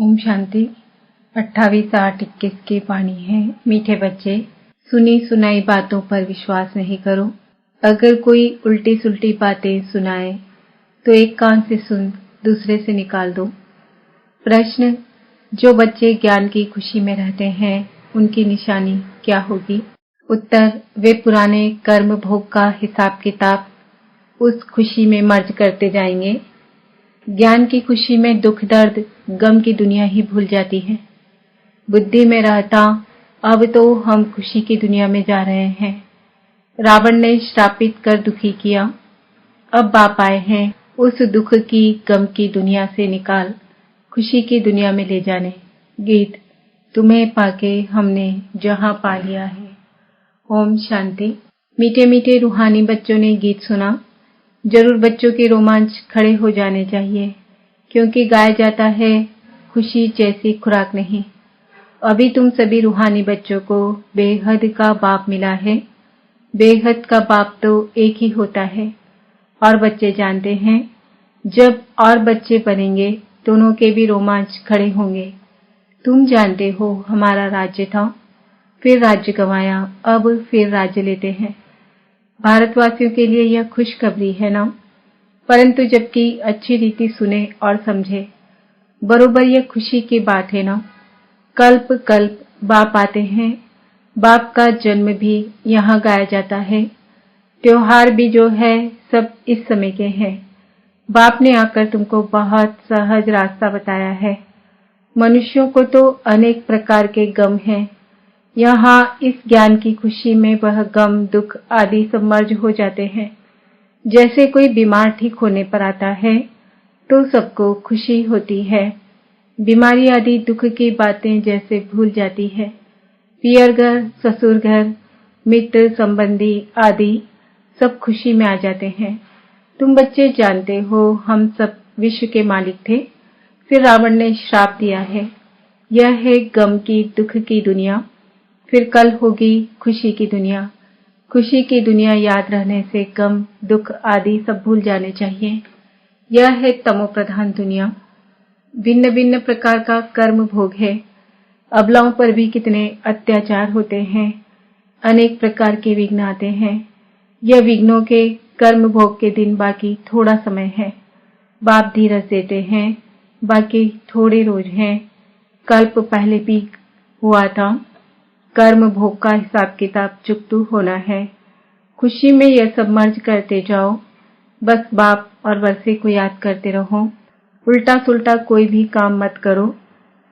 ओम शांति। 28-8-21 की वाणी है। मीठे बच्चे, सुनी सुनाई बातों पर विश्वास नहीं करो। अगर कोई उल्टी सुल्टी बातें सुनाए तो एक कान से सुन, दूसरे से निकाल दो। प्रश्न, जो बच्चे ज्ञान की खुशी में रहते हैं उनकी निशानी क्या होगी? उत्तर, वे पुराने कर्म भोग का हिसाब किताब उस खुशी में मर्ज करते जाएंगे। ज्ञान की खुशी में दुख दर्द गम की दुनिया ही भूल जाती है। बुद्धि में रहता अब तो हम खुशी की दुनिया में जा रहे हैं। रावण ने श्रापित कर दुखी किया, अब बाप आए हैं उस दुख की गम की दुनिया से निकाल खुशी की दुनिया में ले जाने। गीत, तुम्हें पाके हमने जहां पा लिया है। ओम शांति। मीठे मीठे रूहानी बच्चों ने गीत सुना। जरूर बच्चों के रोमांच खड़े हो जाने चाहिए, क्योंकि गाया जाता है खुशी जैसी खुराक नहीं। अभी तुम सभी रूहानी बच्चों को बेहद का बाप मिला है। बेहद का बाप तो एक ही होता है और बच्चे जानते हैं जब और बच्चे बनेंगे दोनों के भी रोमांच खड़े होंगे। तुम जानते हो हमारा राज्य था, फिर राज्य गंवाया, अब फिर राज्य लेते हैं। भारतवासियों के लिए यह खुशखबरी है ना? परंतु जबकि अच्छी रीति सुने और समझे, बरोबर यह खुशी की बात है ना? कल्प कल्प बाप आते हैं। बाप का जन्म भी यहाँ गाया जाता है। त्योहार भी जो है सब इस समय के हैं। बाप ने आकर तुमको बहुत सहज रास्ता बताया है। मनुष्यों को तो अनेक प्रकार के गम हैं। यहाँ इस ज्ञान की खुशी में वह गम दुख आदि सब मर्ज हो जाते हैं। जैसे कोई बीमार ठीक होने पर आता है तो सबको खुशी होती है। बीमारी आदि दुख की बातें जैसे भूल जाती है। पियर घर, ससुर घर, मित्र संबंधी आदि सब खुशी में आ जाते हैं। तुम बच्चे जानते हो हम सब विश्व के मालिक थे, फिर रावण ने श्राप दिया है। यह है गम की दुख की दुनिया। फिर कल होगी खुशी की दुनिया। खुशी की दुनिया याद रहने से गम दुख आदि सब भूल जाने चाहिए। यह है तमो प्रधान दुनिया। भिन्न भिन्न प्रकार का कर्म भोग है। अबलाओं पर भी कितने अत्याचार होते हैं। अनेक प्रकार के विघ्न आते हैं। यह विघ्नों के कर्म भोग के दिन बाकी थोड़ा समय है। बाप धीरज देते हैं, बाकी थोड़े रोज हैं। कल्प पहले भी हुआ था। कर्म भोग का हिसाब किताब चुकतू होना है। खुशी में यह सब मर्ज करते जाओ। बस बाप और वर्षे को याद करते रहो। उल्टा सुल्टा कोई भी काम मत करो,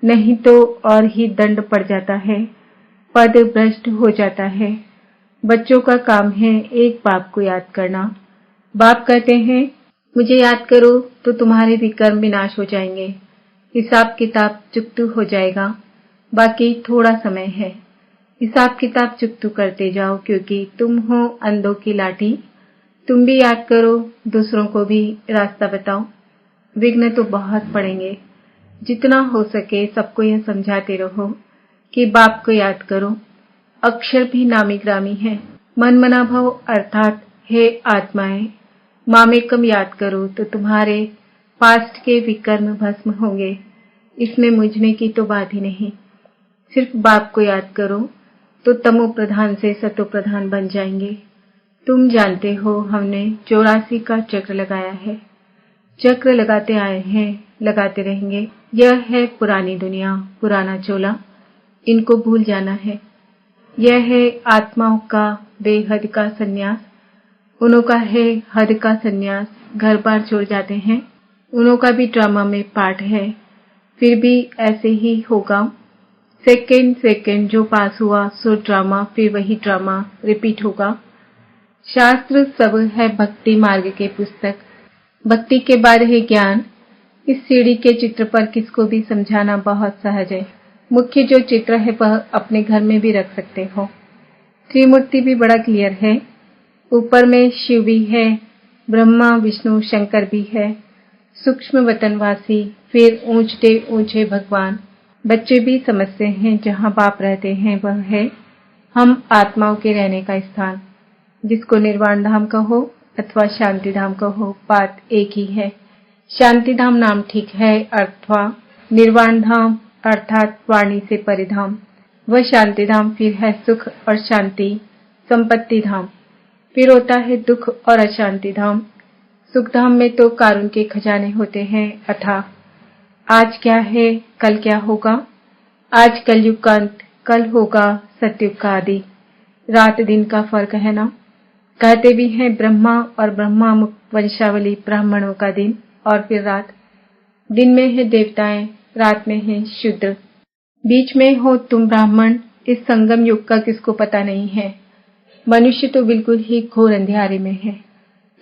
नहीं तो और ही दंड पड़ जाता है, पद भ्रष्ट हो जाता है। बच्चों का काम है एक बाप को याद करना। बाप कहते हैं मुझे याद करो तो तुम्हारे भी कर्म विनाश हो जाएंगे, हिसाब किताब चुकतू हो जाएगा। बाकी थोड़ा समय है। हिसाब किताब चुकतू करते जाओ, क्योंकि तुम हो अंधों की लाठी। तुम भी याद करो, दूसरों को भी रास्ता बताओ। विघ्न तो बहुत पड़ेंगे। जितना हो सके सबको यह समझाते रहो कि बाप को याद करो। अक्षर भी नामी ग्रामी है। मन मना भव अर्थात हे आत्माएं, मामेकम याद करो तो तुम्हारे पास्ट के विकर्म भस्म होंगे। इसमें मुझमें की तो बात ही नहीं। सिर्फ बाप को याद करो तो तमो प्रधान से सतो प्रधान बन जाएंगे। तुम जानते हो हमने 84 का चक्र लगाया है। चक्र लगाते आए हैं, लगाते रहेंगे। यह है पुरानी दुनिया, पुराना चोला, इनको भूल जाना है। यह है आत्माओं का बेहद का संन्यास। उन्हों का है हद का संन्यास, घर बार छोड़ जाते हैं। उन्हों का भी ड्रामा में पार्ट है। फिर भी ऐसे ही होगा। सेकेंड सेकेंड जो पास हुआ सो ड्रामा, फिर वही ड्रामा रिपीट होगा। शास्त्र सब है भक्ति मार्ग के पुस्तक। भक्ति के बाद है ज्ञान। इस सीढ़ी के चित्र पर किसको भी समझाना बहुत सहज है। मुख्य जो चित्र है वह अपने घर में भी रख सकते हो। त्रिमूर्ति भी बड़ा क्लियर है। ऊपर में शिव भी है, ब्रह्मा विष्णु शंकर भी है, सूक्ष्म वतनवासी, फिर ऊंचे ऊंचे भगवान। बच्चे भी समझते हैं जहाँ बाप रहते हैं वह है हम आत्माओं के रहने का स्थान। जिसको निर्वाण धाम कहो अथवा शांति धाम कहो, बात एक ही है। शांति धाम नाम ठीक है अथवा निर्वाण धाम अर्थात वाणी से परिधाम। वह शांति धाम फिर है सुख और शांति संपत्ति धाम। फिर होता है दुख और अशांति धाम। सुख धाम में तो कारुण्य के खजाने होते हैं अथाह। आज क्या है कल क्या होगा, आज कलयुग का अंत, कल होगा सतयुग का आदि। रात दिन का फर्क है ना। कहते भी हैं ब्रह्मा और ब्रह्मा मुक्त वंशावली ब्राह्मणों का दिन और फिर रात। दिन में है देवताएं, रात में है शूद्र। बीच में हो तुम ब्राह्मण। इस संगम युग का किसको पता नहीं है। मनुष्य तो बिल्कुल ही घोर अंधियारे में है,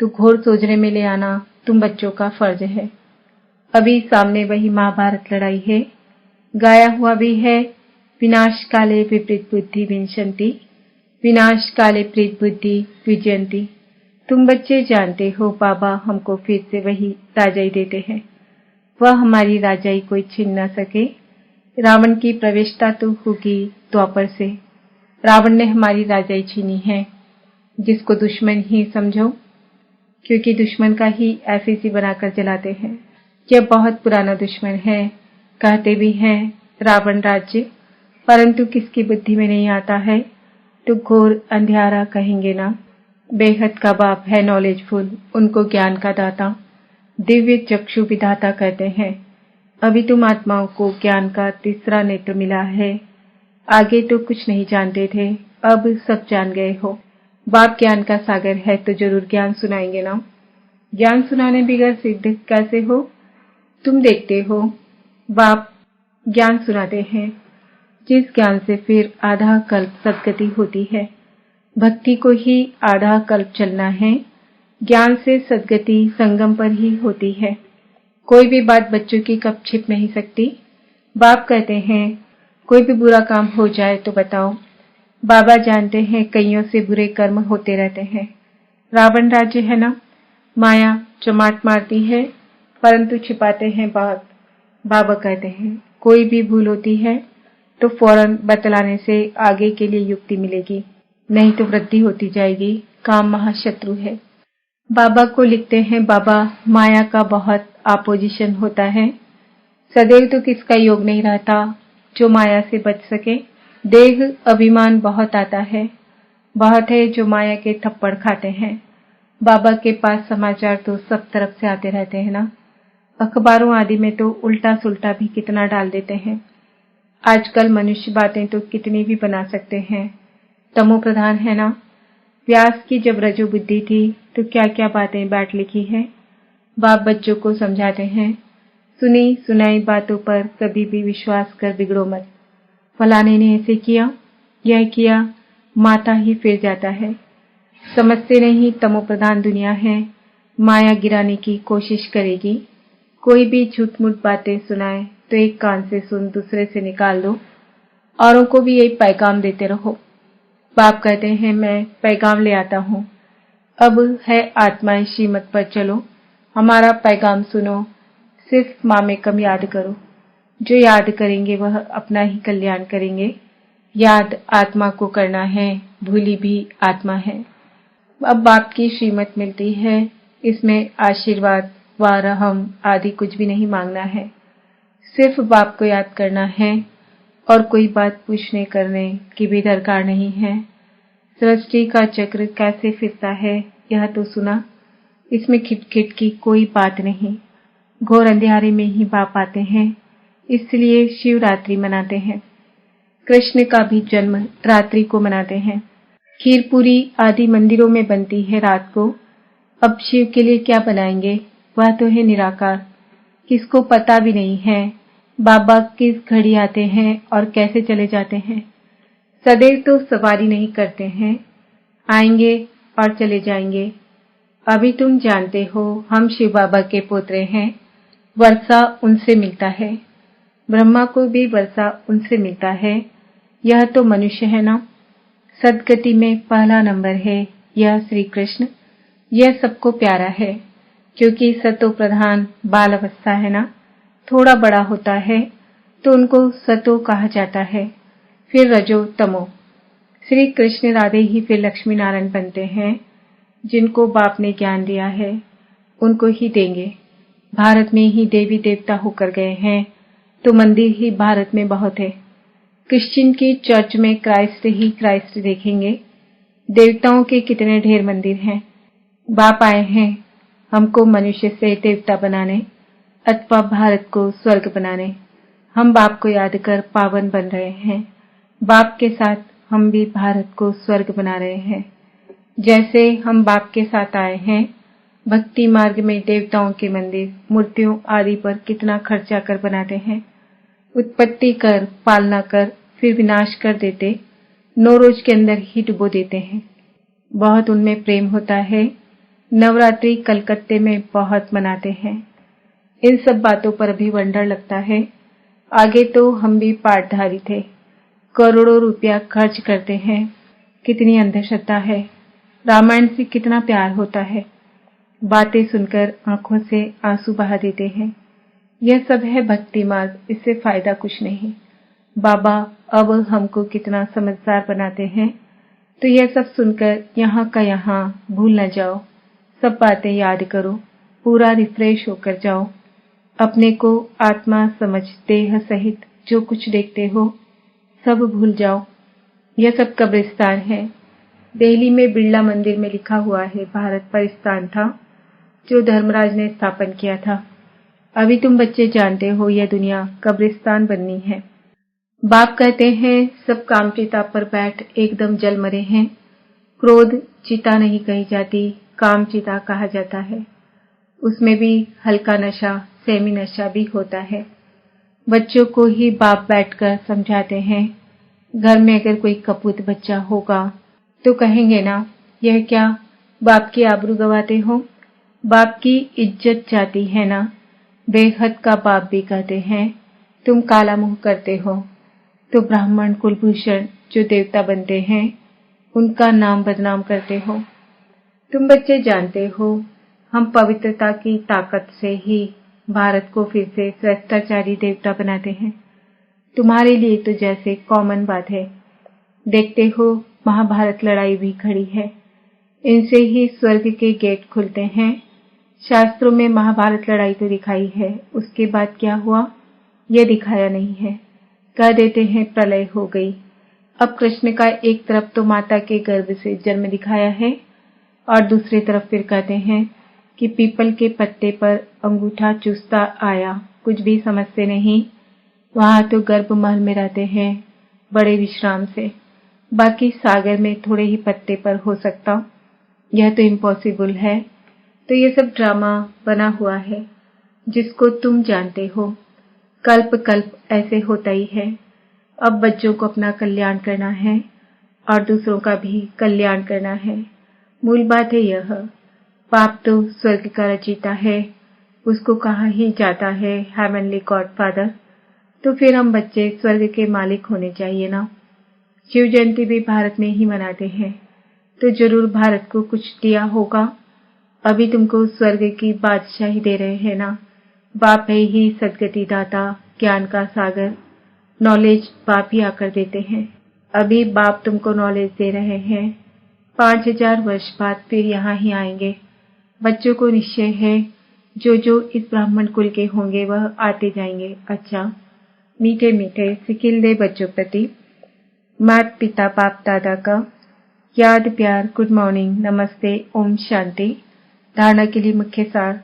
तो घोर सोजरे में ले आना तुम बच्चों का फर्ज है। अभी सामने वही महाभारत लड़ाई है। गाया हुआ भी है, विनाश काले विपरीत बुद्धि विंशन्ति, विनाश काले प्रीत बुद्धि विजयंती। तुम बच्चे जानते हो बाबा हमको फिर से वही राजाई देते हैं। वह हमारी राजाई कोई छीन न सके। रावण की प्रवेशता तो होगी द्वापर से। रावण ने हमारी राजाई छीनी है, जिसको दुश्मन ही समझो, क्योंकि दुश्मन का ही एफिसी बनाकर जलाते हैं। यह बहुत पुराना दुश्मन है। कहते भी हैं रावण राज्य, परंतु किसकी बुद्धि में नहीं आता है, तो घोर अंधियारा कहेंगे ना। बेहद का बाप है नॉलेजफुल, उनको ज्ञान का दाता, दिव्य चक्षु विधाता कहते हैं। अभी तुम आत्माओं को ज्ञान का तीसरा नेत्र मिला है। आगे तो कुछ नहीं जानते थे, अब सब जान गए हो। बाप ज्ञान का सागर है तो जरूर ज्ञान सुनाएंगे ना। ज्ञान सुनाने बिगैर सिद्ध कैसे हो। तुम देखते हो बाप ज्ञान सुनाते हैं, जिस ज्ञान से फिर आधा कल्प सद्गति होती है। भक्ति को ही आधा कल्प चलना है। ज्ञान से सद्गति संगम पर ही होती है। कोई भी बात बच्चों की कब छिप नहीं सकती। बाप कहते हैं कोई भी बुरा काम हो जाए तो बताओ। बाबा जानते हैं कईयों से बुरे कर्म होते रहते हैं। रावण राज्य है ना, माया चमाट मारती है, परंतु छिपाते हैं बात। बाबा कहते हैं कोई भी भूल होती है तो फौरन बतलाने से आगे के लिए युक्ति मिलेगी, नहीं तो वृद्धि होती जाएगी। काम महाशत्रु है। बाबा को लिखते हैं बाबा माया का बहुत आपोजिशन होता है। सदैव तो किसका योग नहीं रहता जो माया से बच सके। देह अभिमान बहुत आता है, बहुत है जो माया के थप्पड़ खाते हैं। बाबा के पास समाचार तो सब तरफ से आते रहते हैं ना। अखबारों आदि में तो उल्टा सुल्टा भी कितना डाल देते हैं। आजकल मनुष्य बातें तो कितनी भी बना सकते हैं। तमो प्रधान है ना। व्यास की जब रजो बुद्धि थी तो क्या क्या बातें बांट लिखी है। बाप बच्चों को समझाते हैं सुनी सुनाई बातों पर कभी भी विश्वास कर बिगड़ो मत। फलाने ने ऐसे किया, यह किया, माता ही फिर जाता है। समझते नहीं तमो प्रधान दुनिया है, माया गिराने की कोशिश करेगी। कोई भी झूठ मूठ बातें सुनाए तो एक कान से सुन दूसरे से निकाल दो। औरों को भी यही पैगाम देते रहो। बाप कहते हैं मैं पैगाम ले आता हूँ। अब है आत्माएं श्रीमत पर चलो, हमारा पैगाम सुनो, सिर्फ मामेकम याद करो। जो याद करेंगे वह अपना ही कल्याण करेंगे। याद आत्मा को करना है, भूली भी आत्मा है। अब बाप की श्रीमत मिलती है, इसमें आशीर्वाद वारहम आदि कुछ भी नहीं मांगना है। सिर्फ बाप को याद करना है और कोई बात पूछने करने की भी दरकार नहीं है। सृष्टि का चक्र कैसे फिरता है यह तो सुना, इसमें खिटखिट की कोई बात नहीं। घोर अंधियारे में ही बाप आते हैं, इसलिए शिवरात्रि मनाते हैं। कृष्ण का भी जन्म रात्रि को मनाते हैं। खीर पूरी आदि मंदिरों में बनती है रात को। अब शिव के लिए क्या बनाएंगे, वह तो है निराकार, किसको पता भी नहीं है। बाबा किस घड़ी आते हैं और कैसे चले जाते हैं। सदैव तो सवारी नहीं करते हैं, आएंगे और चले जाएंगे। अभी तुम जानते हो हम शिव बाबा के पोतरे हैं। वर्षा उनसे मिलता है, ब्रह्मा को भी वर्षा उनसे मिलता है। यह तो मनुष्य है ना। सदगति में पहला नंबर है यह श्री कृष्ण। यह सबको प्यारा है, क्योंकि सतो प्रधान बाल अवस्था है ना। थोड़ा बड़ा होता है तो उनको सतो कहा जाता है, फिर रजो तमो। श्री कृष्ण राधे ही फिर लक्ष्मी नारायण बनते हैं। जिनको बाप ने ज्ञान दिया है उनको ही देंगे। भारत में ही देवी देवता होकर गए हैं, तो मंदिर ही भारत में बहुत है। क्रिश्चियन की चर्च में क्राइस्ट ही क्राइस्ट देखेंगे। देवताओं के कितने ढेर मंदिर हैं। बाप आए हैं हमको मनुष्य से देवता बनाने अथवा भारत को स्वर्ग बनाने। हम बाप को याद कर पावन बन रहे हैं। बाप के साथ हम भी भारत को स्वर्ग बना रहे हैं। जैसे हम बाप के साथ आए हैं, भक्ति मार्ग में देवताओं के मंदिर, मूर्तियों आदि पर कितना खर्चा कर बनाते हैं। उत्पत्ति कर, पालना कर, फिर विनाश कर देते, 9 रोज के अंदर ही डुबो देते हैं। बहुत उनमें प्रेम होता है। नवरात्रि कलकत्ते में बहुत मनाते हैं। इन सब बातों पर अभी वंडर लगता है। आगे तो हम भी पाठधारी थे, करोड़ों रुपया खर्च करते हैं। कितनी अंधश्रद्धा है। रामायण से कितना प्यार होता है। बातें सुनकर आंखों से आंसू बहा देते हैं। यह सब है भक्ति मार्ग, इससे फायदा कुछ नहीं। बाबा अब हमको कितना समझदार बनाते हैं। तो यह सब सुनकर यहाँ का यहाँ भूल न जाओ। सब बातें याद करो, पूरा रिफ्रेश होकर जाओ। अपने को आत्मा समझ देह सहित जो कुछ देखते हो सब भूल जाओ। यह सब कब्रिस्तान है। दिल्ली में बिरला मंदिर में लिखा हुआ है भारत परिस्तान था जो धर्मराज ने स्थापन किया था। अभी तुम बच्चे जानते हो यह दुनिया कब्रिस्तान बननी है। बाप कहते हैं सब काम चिता पर बैठ एकदम जल मरे हैं। क्रोध चिता नहीं कही जाती, काम चिता कहा जाता है। उसमें भी हल्का नशा, सेमी नशा भी होता है। बच्चों को ही बाप बैठकर समझाते हैं। घर में अगर कोई कपूत बच्चा होगा तो कहेंगे ना, यह क्या बाप की आबरू गवाते हो। बाप की इज्जत जाती है ना। बेहद का बाप भी कहते हैं तुम काला मुंह करते हो। तो ब्राह्मण कुलभूषण जो देवता बनते हैं उनका नाम बदनाम करते हो। तुम बच्चे जानते हो हम पवित्रता की ताकत से ही भारत को फिर से श्रेष्ठाचारी देवता बनाते हैं। तुम्हारे लिए तो जैसे कॉमन बात है। देखते हो महाभारत लड़ाई भी खड़ी है। इनसे ही स्वर्ग के गेट खुलते हैं। शास्त्रों में महाभारत लड़ाई तो दिखाई है, उसके बाद क्या हुआ यह दिखाया नहीं है। कह देते हैं प्रलय हो गई। अब कृष्ण का एक तरफ तो माता के गर्भ से जन्म दिखाया है और दूसरी तरफ फिर कहते हैं कि पीपल के पत्ते पर अंगूठा चूसता आया, कुछ भी समझते नहीं। वहां तो गर्भ महल में रहते हैं बड़े विश्राम से। बाकी सागर में थोड़े ही पत्ते पर हो सकता, यह तो इम्पॉसिबल है। तो ये सब ड्रामा बना हुआ है जिसको तुम जानते हो। कल्प कल्प ऐसे होता ही है। अब बच्चों को अपना कल्याण करना है और दूसरों का भी कल्याण करना है। मूल बात है यह। बाप तो स्वर्ग का रचयिता है, उसको कहा ही जाता है हेवनली गॉडफादर। तो फिर हम बच्चे स्वर्ग के मालिक होने चाहिए ना। शिव जयंती भी भारत में ही मनाते हैं, तो जरूर भारत को कुछ दिया होगा। अभी तुमको स्वर्ग की बादशाही दे रहे हैं ना। बाप है ही सदगति दाता, ज्ञान का सागर। नॉलेज बाप ही आकर देते हैं। अभी बाप तुमको नॉलेज दे रहे हैं। 5000 वर्ष बाद फिर यहाँ ही आएंगे। बच्चों को निश्चय है जो जो इस ब्राह्मण कुल के होंगे वह आते जाएंगे। अच्छा, मीठे मीठे सिकिल बच्चों प्रति माता पिता बाप दादा का याद प्यार, गुड मॉर्निंग, नमस्ते, ओम शांति। धारणा के लिए मुख्य सार।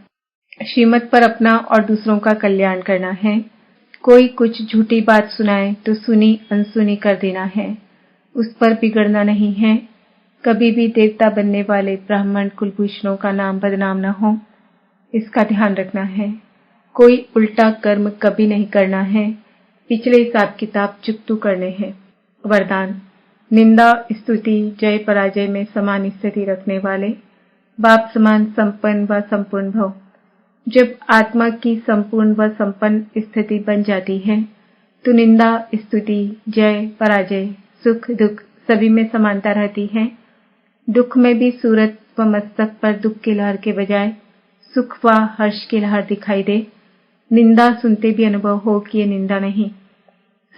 श्रीमत पर अपना और दूसरों का कल्याण करना है। कोई कुछ झूठी बात सुनाए तो सुनी अनसुनी कर देना है, उस पर बिगड़ना नहीं है। कभी भी देवता बनने वाले ब्राह्मण कुलभूषणों का नाम बदनाम न हो, इसका ध्यान रखना है। कोई उल्टा कर्म कभी नहीं करना है। पिछले हिसाब किताब चुकतू करने हैं। वरदान। निंदा स्तुति जय पराजय में समान स्थिति रखने वाले बाप समान संपन्न व संपूर्ण भव। जब आत्मा की संपूर्ण व संपन्न स्थिति बन जाती है तो निंदा स्तुति जय पराजय सुख दुख सभी में समानता रहती है। दुख में भी सूरत व मस्तक पर दुख की लहर के बजाय सुख व हर्ष की लहर दिखाई दे। निंदा सुनते भी अनुभव हो कि ये निंदा नहीं।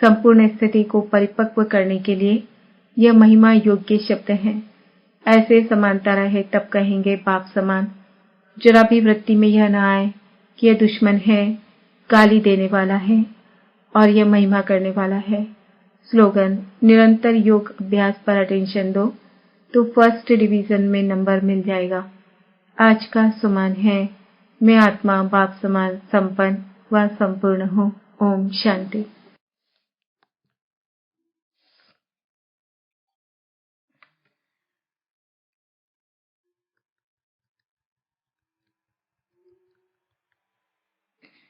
संपूर्ण स्थिति को परिपक्व करने के लिए यह महिमा योग्य शब्द हैं। ऐसे समानता रहे तब कहेंगे बाप समान। जरा भी वृत्ति में यह न आए कि यह दुश्मन है, गाली देने वाला है। और यह महिमा करने वाला है। स्लोगन: निरंतर योग अभ्यास पर अटेंशन दो तो फर्स्ट डिवीजन में नंबर मिल जाएगा। आज का सुमन है: मैं आत्मा बाप समान संपन्न व संपूर्ण हूँ। ओम शांति।